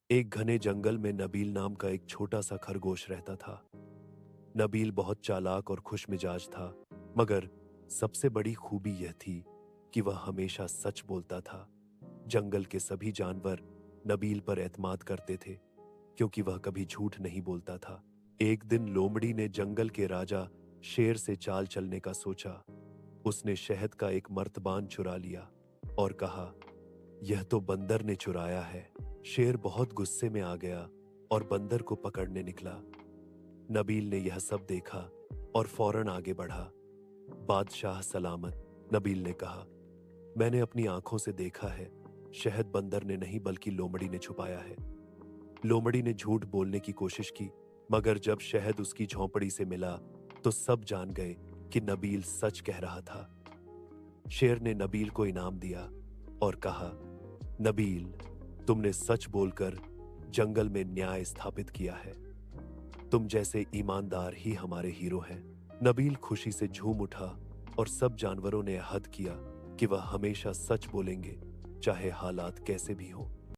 एक घने जंगल में नबील नाम का एक छोटा सा खरगोश रहता था। नबील बहुत चालाक और खुशमिजाज था, मगर सबसे बड़ी खूबी यह थी कि वह हमेशा सच बोलता था। जंगल के सभी जानवर नबील पर एतमाद करते थे, क्योंकि वह कभी झूठ नहीं बोलता था। एक दिन लोमड़ी ने जंगल के राजा शेर से चाल चलने का सोचा। उसने शहद का एक मर्तबान चुरा लिया और कहा, यह तो बंदर ने चुराया है। शेर बहुत गुस्से में आ गया और बंदर को पकड़ने निकला। नबील ने यह सब देखा और फौरन आगे बढ़ा। बादशाह सलामत, नबील ने कहा, मैंने अपनी आंखों से देखा है, शहद बंदर ने नहीं बल्कि लोमड़ी ने छुपाया है। लोमड़ी ने झूठ बोलने की कोशिश की, मगर जब शहद उसकी झोंपड़ी से मिला तो सब जान गए कि नबील सच कह रहा था। शेर ने नबील को इनाम दिया और कहा, नबील, तुमने सच बोलकर जंगल में न्याय स्थापित किया है। तुम जैसे ईमानदार ही हमारे हीरो हैं। नबील खुशी से झूम उठा और सब जानवरों ने अहद किया कि वह हमेशा सच बोलेंगे, चाहे हालात कैसे भी हों।